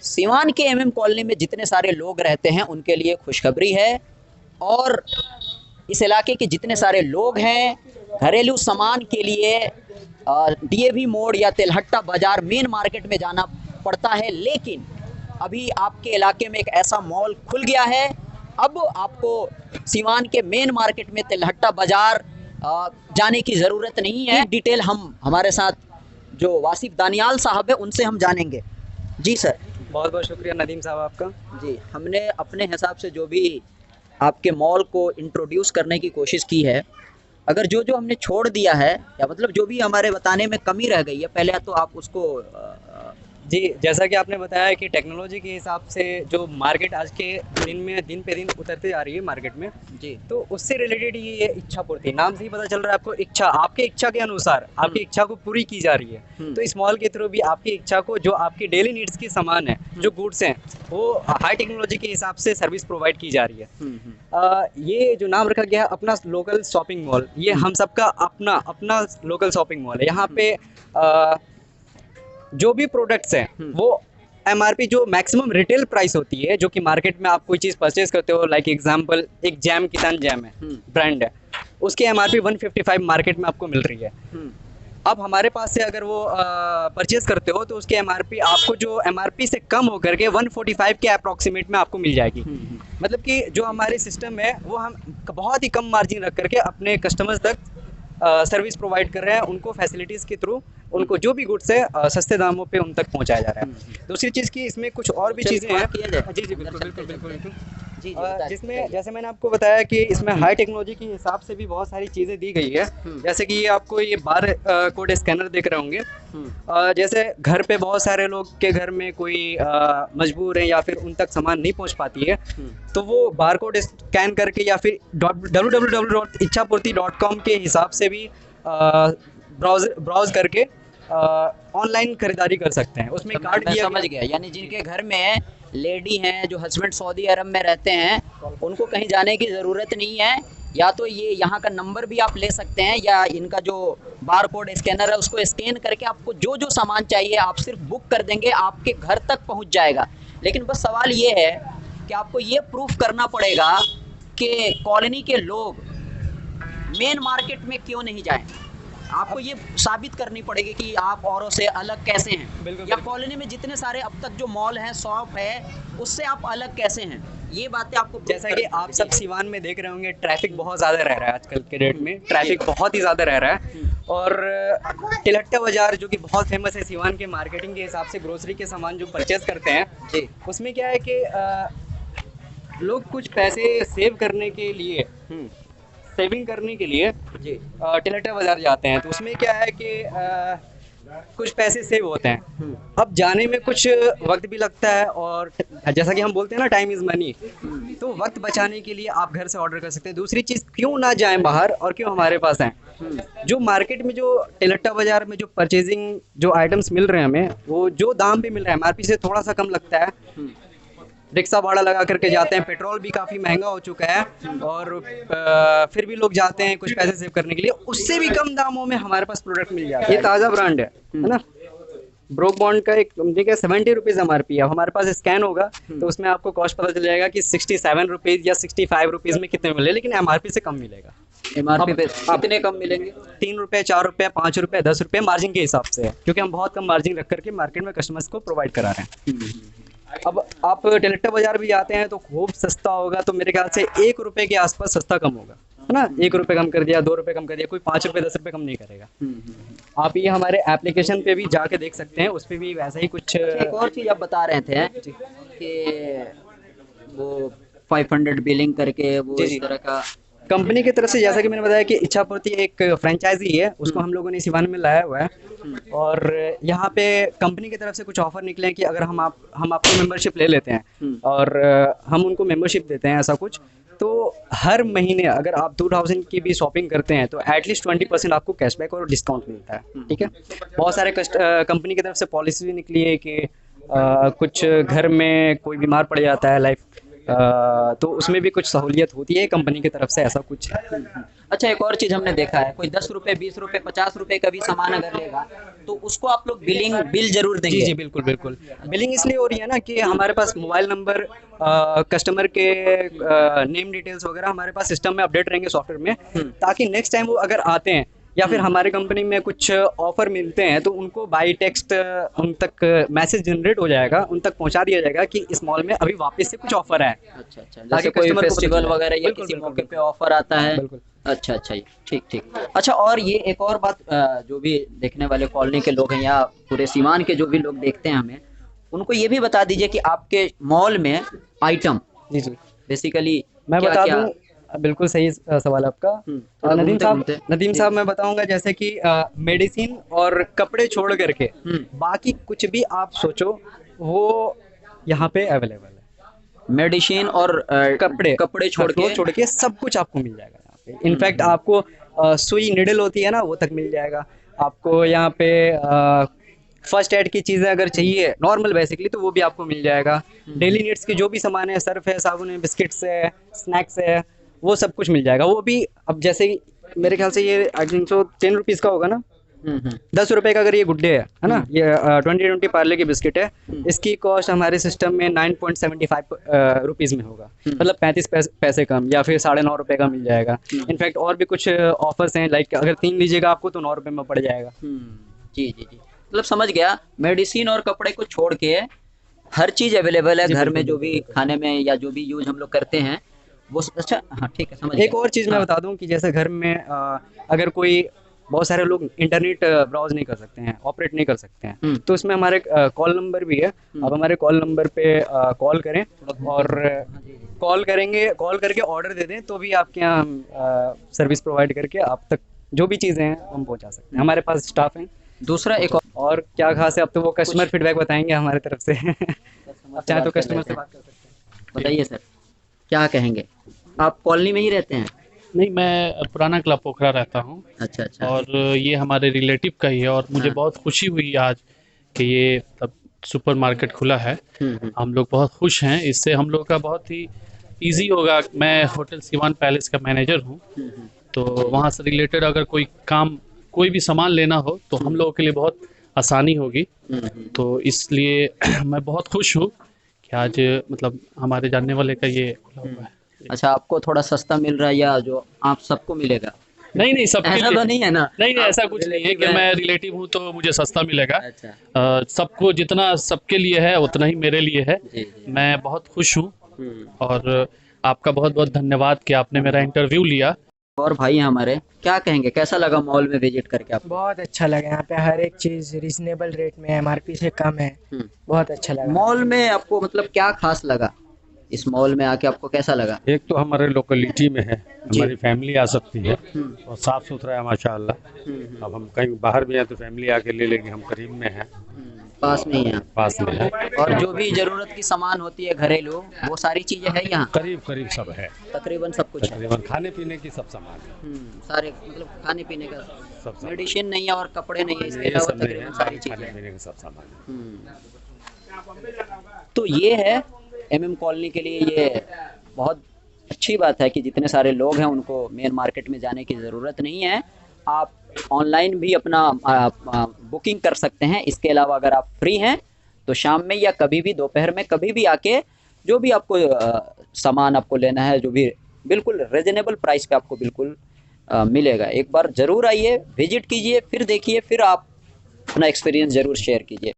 सिवान के MM colony में जितने सारे लोग रहते हैं उनके लिए खुशखबरी है। और इस इलाके के जितने सारे लोग हैं घरेलू सामान के लिए डीएवी मोड़ या तिलहट्टा बाजार मेन मार्केट में जाना पड़ता है, लेकिन अभी आपके इलाके में एक ऐसा मॉल खुल गया है। अब आपको सिवान के मेन मार्केट में तिलहट्टा बाजार जाने की ज़रूरत नहीं है। डिटेल हम हमारे साथ जो वासिफ दानियाल साहब है उनसे हम जानेंगे। जी सर। बहुत बहुत शुक्रिया नदीम साहब आपका। जी, हमने अपने हिसाब से जो भी आपके मॉल को इंट्रोड्यूस करने की कोशिश की है, अगर जो जो हमने छोड़ दिया है या मतलब जो भी हमारे बताने में कमी रह गई है, पहले तो आप उसको जी, जैसा कि आपने बताया कि टेक्नोलॉजी के हिसाब से जो मार्केट आज के दिन में दिन पे दिन उतरते जा रही है मार्केट में, जी, तो उससे रिलेटेड ये इच्छा पूर्ति, नाम से ही पता चल रहा है आपको, इच्छा आपके इच्छा के अनुसार आपकी इच्छा को पूरी की जा रही है। तो इस मॉल के थ्रू भी आपकी इच्छा को, जो आपकी डेली नीड्स के सामान है, जो गुड्स हैं, वो हाई टेक्नोलॉजी के हिसाब से सर्विस प्रोवाइड की जा रही है। ये जो नाम रखा गया है अपना लोकल शॉपिंग मॉल, ये हम सबका अपना अपना लोकल शॉपिंग मॉल है। यहाँ पे जो भी प्रोडक्ट्स हैं वो एमआरपी, जो मैक्सिमम रिटेल प्राइस होती है, जो कि मार्केट में आप कोई चीज़ परचेज करते हो, लाइक एग्जांपल एक जैम, किसान जैम है, ब्रांड है, उसकी एमआरपी 155 मार्केट में आपको मिल रही है। अब हमारे पास से अगर वो परचेज करते हो तो उसकी एमआरपी आपको, जो एमआरपी से कम होकर के 145 के अप्रॉक्सीमेट में आपको मिल जाएगी। मतलब कि जो हमारे सिस्टम है वो हम बहुत ही कम मार्जिन रख करके अपने कस्टमर्स तक सर्विस प्रोवाइड कर रहे हैं, उनको फैसिलिटीज़ के थ्रू उनको जो भी गुड्स है सस्ते दामों पे उन तक पहुंचाया जा रहा है। दूसरी चीज़ की इसमें कुछ और भी चीज़ें हैं। जी जी बिल्कुल बिल्कुल बिल्कुल बिल्कुल। जिसमें जैसे मैंने आपको बताया कि इसमें हाई टेक्नोलॉजी के हिसाब से भी बहुत सारी चीज़ें दी गई है। जैसे कि ये आपको ये बार कोड स्कैनर देख रहे होंगे। जैसे घर पे बहुत सारे लोग के घर में कोई मजबूर है या फिर उन तक सामान नहीं पहुंच पाती है, तो वो बार कोड स्कैन करके या फिर www.ichhapurti.com के हिसाब से भी ब्राउज करके ऑनलाइन खरीदारी कर सकते हैं। उसमें कार्ड दिया समझ गया, यानी जिनके घर में लेडी हैं, जो हस्बैंड सऊदी अरब में रहते हैं, उनको कहीं जाने की ज़रूरत नहीं है। या तो ये यहाँ का नंबर भी आप ले सकते हैं या इनका जो बार कोड स्कैनर है उसको स्कैन करके आपको जो जो सामान चाहिए आप सिर्फ बुक कर देंगे, आपके घर तक पहुँच जाएगा। लेकिन बस सवाल ये है कि आपको ये प्रूफ करना पड़ेगा कि कॉलोनी के लोग मेन मार्केट में क्यों नहीं जाएं। आपको ये साबित करनी पड़ेगी कि आप औरों से अलग कैसे हैं, या कॉलोनी में जितने सारे अब तक जो मॉल हैं, शॉप है, उससे आप अलग कैसे हैं। ये बातें आपको, जैसा कि आप सब सिवान में देख रहे होंगे, ट्रैफिक बहुत ज़्यादा रह रहा है आजकल के डेट में, ट्रैफिक बहुत ही ज़्यादा रह रहा है। और तिलहट्टा बाज़ार जो कि बहुत फेमस है सिवान के मार्केटिंग के हिसाब से, ग्रोसरी के सामान जो परचेज करते हैं, उसमें क्या है कि लोग कुछ पैसे सेव करने के लिए, सेविंग करने के लिए तिलहट्टा बाज़ार जाते हैं। तो उसमें क्या है कि कुछ पैसे सेव होते हैं। अब जाने में कुछ वक्त भी लगता है, और जैसा कि हम बोलते हैं ना, टाइम इज़ मनी, तो वक्त बचाने के लिए आप घर से ऑर्डर कर सकते हैं। दूसरी चीज़, क्यों ना जाएं बाहर और क्यों हमारे पास आएँ। जो मार्केट में, जो तिलहट्टा बाज़ार में जो परचेजिंग जो आइटम्स मिल रहे हैं हमें, वो जो दाम पे मिल रहा है एमआरपी से थोड़ा सा कम लगता है। रिक्शा भाड़ा लगा करके जाते हैं, पेट्रोल भी काफ़ी महंगा हो चुका है, और फिर भी लोग जाते हैं कुछ पैसे सेव करने के लिए। उससे भी कम दामों में हमारे पास प्रोडक्ट मिल जाता है। ये ताज़ा ब्रांड है ना। ब्रोक बॉन्ड का एक देखिए 70 रुपीज़ एमआरपी है। हमारे पास स्कैन होगा तो उसमें आपको कॉस्ट पता चल जाएगा कि 67 रुपीज़ या 65 रुपीज़ में कितने मिले, लेकिन एमआरपी से कम मिलेगा। एमआरपी पे कितने कम मिलेंगे? 3 रुपये, 4 रुपये, 5 रुपये, 10 रुपये मार्जिन के हिसाब से है, क्योंकि हम बहुत कम मार्जिन रख करके मार्केट में कस्टमर्स को प्रोवाइड करा रहे हैं। अब आप तिलहट्टा बाजार भी जाते हैं तो खूब सस्ता होगा, तो मेरे ख्याल से 1 रुपये के आसपास सस्ता कम होगा, है ना। 1 रुपये कम कर दिया, 2 रुपये कम कर दिया, कोई 5 रुपये 10 रुपये कम नहीं करेगा। आप ये हमारे एप्लीकेशन पे भी जाके देख सकते हैं, उस पर भी वैसा ही कुछ। एक और चीज़ आप बता रहे थे कि वो 500 बिलिंग करके वो इस तरह का कंपनी की तरफ से, जैसा कि मैंने बताया कि इच्छापूर्ति एक फ्रेंचाइजी है, उसको हम लोगों ने सिवान में लाया हुआ है। और यहाँ पे कंपनी की तरफ से कुछ ऑफर निकले हैं कि अगर हम आपको मेंबरशिप ले लेते हैं और हम उनको मेंबरशिप देते हैं, ऐसा कुछ, तो हर महीने अगर आप 2000 की भी शॉपिंग करते हैं तो एटलीस्ट 20% आपको कैशबैक और डिस्काउंट मिलता है। ठीक है। बहुत सारे कंपनी की तरफ से पॉलिसी भी निकली है कि कुछ घर में कोई बीमार पड़ जाता है, लाइफ तो उसमें भी कुछ सहूलियत होती है कंपनी की तरफ से, ऐसा कुछ है। अच्छा, एक और चीज़ हमने देखा है, कोई 10 रुपए 20 रुपए 50 रुपए का भी सामान अगर लेगा तो उसको आप लोग बिल जरूर जी देंगे। जी बिल्कुल बिल्कुल। बिलिंग इसलिए हो रही है ना कि हमारे पास मोबाइल नंबर, कस्टमर के नेम डिटेल्स वगैरह हमारे पास सिस्टम में अपडेट रहेंगे सॉफ्टवेयर में, ताकि नेक्स्ट टाइम वो अगर आते हैं या फिर हमारे कंपनी में कुछ ऑफर मिलते हैं तो उनको बाई टेक्स्ट उन तक मैसेज जनरेट हो जाएगा, उन तक पहुंचा दिया जाएगा कि इस मॉल में अभी वापस से कुछ ऑफर है। अच्छा अच्छा, ताकि जैसे कोई customer को पता फेस्टिवल चले। वगैरह या बिल्कुल, किसी बिल्कुल, मौके पे ऑफर आता है। बिल्कुल। अच्छा अच्छा, ये ठीक ठीक। अच्छा, और ये एक और बात, जो भी देखने वाले कॉलोनी के लोग हैं या पूरे सीवान के जो भी लोग देखते हैं हमें, उनको ये भी बता दीजिए कि आपके मॉल में आइटम जी जी बेसिकली मैं क्या बता क्या। दूं, बिल्कुल सही सवाल आपका। थोड़ा नदीम घूमते साहब, घूमते मैं बताऊंगा जैसे कि मेडिसिन और कपड़े छोड़ करके बाकी कुछ भी आप सोचो वो यहाँ पे अवेलेबल है। मेडिसिन और कपड़े छोड़ के सब कुछ आपको मिल जाएगा यहाँ पे। इनफैक्ट आपको सुई निडल होती है ना, वो तक मिल जाएगा आपको यहाँ पे। फर्स्ट एड की चीज़ें अगर चाहिए नॉर्मल बेसिकली तो वो भी आपको मिल जाएगा। डेली नीड्स की जो भी सामान है, सर्फ है, साबुन है, बिस्किट्स है, स्नैक्स है, वो सब कुछ मिल जाएगा। वो भी अब जैसे मेरे ख्याल से ये आई थिंक सो 10 रुपीज़ का होगा ना, 10 रुपए का अगर ये गुड्डे है ना, ये 20 पार्ले की बिस्किट है, इसकी कॉस्ट हमारे सिस्टम में 9.75 रुपीज़ में होगा, मतलब 35 पैसे कम, या फिर 9.5 रुपए का मिल जाएगा। इनफैक्ट और भी कुछ ऑफर्स हैं, लाइक अगर 3 लीजिएगा आपको तो 9 रुपए में पड़ जाएगा। जी जी जी, मतलब समझ गया। मेडिसिन और कपड़े को छोड़ के हर चीज़ अवेलेबल है जी, घर में, बिल्कुल, जो भी खाने में या जो भी यूज हम लोग करते हैं वो। अच्छा हाँ ठीक है, समझ एक गया। और चीज़ मैं हाँ, बता दूं कि जैसे घर में अगर कोई, बहुत सारे लोग इंटरनेट ब्राउज नहीं कर सकते हैं, ऑपरेट नहीं कर सकते हैं, तो इसमें हमारे कॉल नंबर भी है। आप हमारे कॉल नंबर पे कॉल करें और कॉल करके ऑर्डर दे दें तो भी आपके यहाँ सर्विस प्रोवाइड करके आप तक जो भी चीज़ें हैं हम पहुँचा सकते हैं। हमारे पास स्टाफ हैं। दूसरा एक और क्या खास है, अब तो वो कस्टमर फीडबैक बताएंगे हमारी तरफ से। आप चाहें तो कस्टमर से बात कर सकते हैं। बताइए सर, क्या कहेंगे? आप कॉलोनी में ही रहते हैं? नहीं, मैं पुराना क्लब पोखरा रहता हूँ अच्छा अच्छा। और ये हमारे रिलेटिव का ही है और मुझे हाँ। बहुत खुशी हुई आज कि ये मतलब सुपर मार्केट खुला है। हम लोग बहुत खुश हैं इससे, हम लोग का बहुत ही इजी होगा। मैं होटल सीवान पैलेस का मैनेजर हूँ, तो वहाँ से रिलेटेड अगर कोई काम, कोई भी सामान लेना हो तो हम लोगों के लिए बहुत आसानी होगी। तो इसलिए मैं बहुत खुश हूँ कि आज मतलब हमारे जानने वाले का ये खुला हुआ है। अच्छा, आपको थोड़ा सस्ता मिल रहा है या जो आप सबको मिलेगा? नहीं सबके ऐसा लिए तो नहीं है ना? नहीं ऐसा आप कुछ नहीं है relative कि हैं। मैं रिलेटिव हूँ तो मुझे सस्ता मिलेगा। अच्छा। सबको जितना सबके लिए है उतना ही मेरे लिए है। जी जी। मैं बहुत खुश हूँ और आपका बहुत बहुत धन्यवाद कि आपने मेरा इंटरव्यू लिया। और भाई हैं हमारे, क्या कहेंगे, कैसा लगा मॉल में विजिट करके आपको? बहुत अच्छा लगा। यहाँ पे हर एक चीज़ रिजनेबल रेट में है, एमआरपी से कम है। बहुत अच्छा लगा। मॉल में आपको मतलब क्या खास लगा? इस मॉल में आके आपको कैसा लगा? एक तो हमारे लोकेलिटी में है, हमारी फैमिली आ सकती है और साफ़ सुथरा है माशाल्लाह। अब हम कहीं बाहर भी हैं तो फैमिली आके ले लेंगे, हम करीब में हैं, पास में ही है। पास में है, और जो भी जरूरत की सामान होती है घरेलू, वो सारी चीजें है यहाँ, करीब करीब सब है, तकरीबन सब कुछ है। तकरीबन खाने पीने की सब सामान है, सारे मतलब खाने पीने का, सब सामान। मेडिसिन नहीं है और कपड़े नहीं है, इसके ये अलावा सब नहीं तकरीबन है, सारी खाने चीजें। पीने का सब सामान है। तो ये है एमएम कॉलोनी के लिए, ये बहुत अच्छी बात है कि जितने सारे लोग हैं उनको मेन मार्केट में जाने की ज़रूरत नहीं है। आप ऑनलाइन भी अपना बुकिंग कर सकते हैं। इसके अलावा अगर आप फ्री हैं तो शाम में या कभी भी दोपहर में कभी भी आके जो भी आपको सामान आपको लेना है, जो भी बिल्कुल रिजनेबल प्राइस पे आपको बिल्कुल मिलेगा। एक बार ज़रूर आइए, विजिट कीजिए, फिर देखिए, फिर आप अपना एक्सपीरियंस ज़रूर शेयर कीजिए।